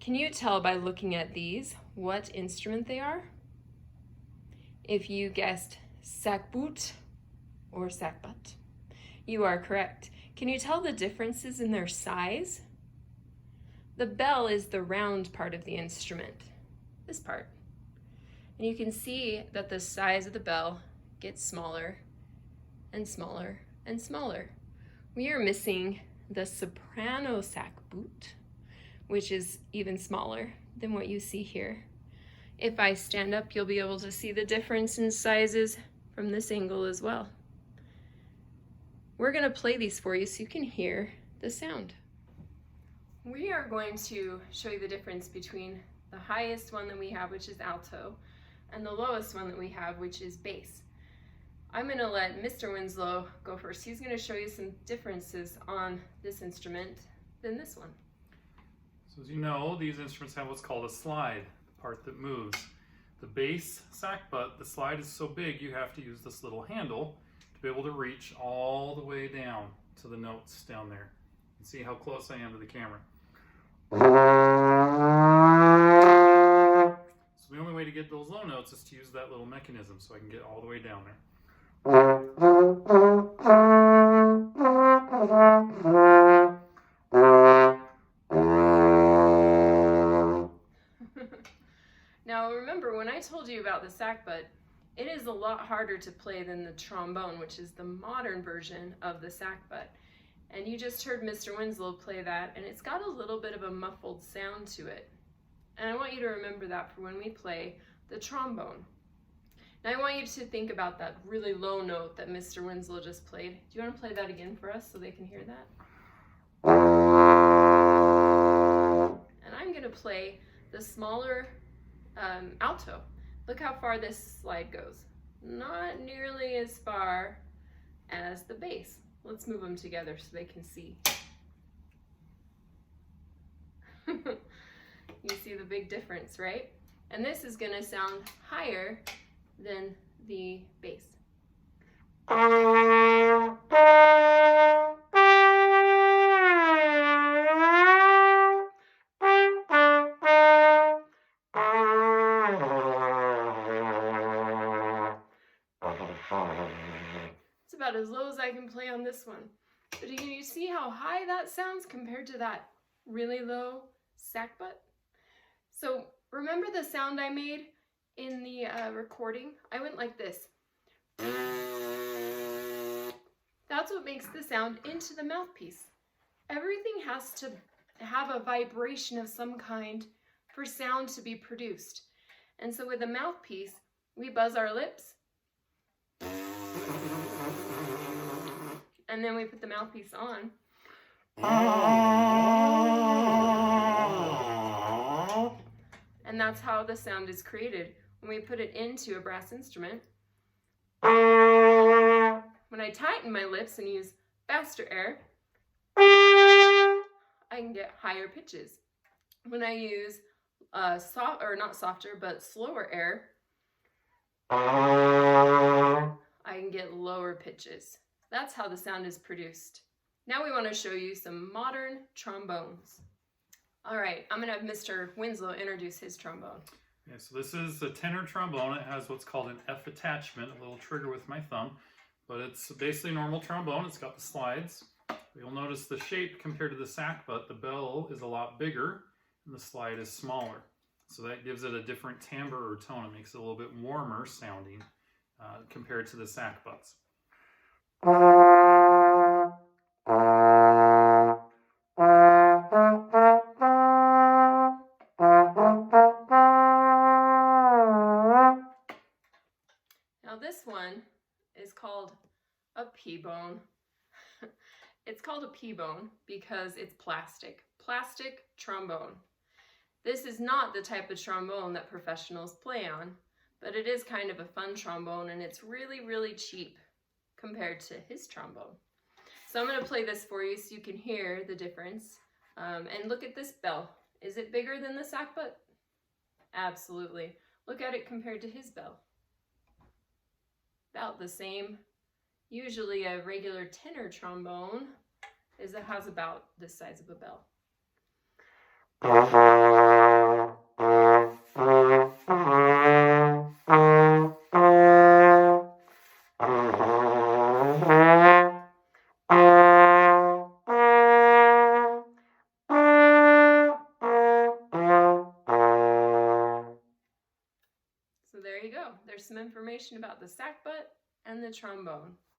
Can you tell by looking at these what instrument they are? If you guessed Sackbut or Sackbut, you are correct. Can you tell the differences in their size? The bell is the round part of the instrument, this part. And you can see that the size of the bell gets smaller and smaller and smaller. We are missing the soprano Sackbut, which is even smaller than what you see here. If I stand up, you'll be able to see the difference in sizes from this angle as well. We're going to play these for you so you can hear the sound. We are going to show you the difference between the highest one that we have, which is alto, and the lowest one that we have, which is bass. I'm going to let Mr. Winslow go first. He's going to show you some differences on this instrument than this one. So as you know, these instruments have what's called a slide, the part that moves. The bass Sackbut, the slide is so big you have to use this little handle to be able to reach all the way down to the notes down there. You can see how close I am to the camera. So the only way to get those low notes is to use that little mechanism so I can get all the way down there. Now remember, when I told you about the Sackbut, it is a lot harder to play than the trombone, which is the modern version of the Sackbut. And you just heard Mr. Winslow play that, and it's got a little bit of a muffled sound to it. And I want you to remember that for when we play the trombone. Now I want you to think about that really low note that Mr. Winslow just played. Do you want to play that again for us so they can hear that? And I'm going to play the smaller alto. Look how far this slide goes. Not nearly as far as the bass. Let's move them together so they can see. You see the big difference, right? And this is going to sound higher than the bass. It's about as low as I can play on this one. But can you see how high that sounds compared to that really low Sackbut? So remember the sound I made in the recording? I went like this. That's what makes the sound into the mouthpiece. Everything has to have a vibration of some kind for sound to be produced. And so with the mouthpiece, we buzz our lips, and then we put the mouthpiece on. And that's how the sound is created when we put it into a brass instrument. When I tighten my lips and use faster air, I can get higher pitches. When I use not softer, but slower air, I can get lower pitches. That's how the sound is produced. Now we want to show you some modern trombones. All right, I'm going to have Mr. Winslow introduce his trombone. Okay, so this is a tenor trombone. It has what's called an F attachment, a little trigger with my thumb. But it's basically a normal trombone. It's got the slides. You'll notice the shape compared to the Sackbut. The bell is a lot bigger and the slide is smaller. So that gives it a different timbre or tone. It makes it a little bit warmer sounding compared to the Sackbuts. Now this one is called a P-bone. It's called a P-bone because it's plastic trombone. This is not the type of trombone that professionals play on, but it is kind of a fun trombone, and it's really, really cheap compared to his trombone. So I'm going to play this for you so you can hear the difference. And look at this bell. Is it bigger than the Sackbut? Absolutely. Look at it compared to his bell. About the same. Usually a regular tenor trombone has about this size of a bell. you go. There's some information about the sackbut and the trombone.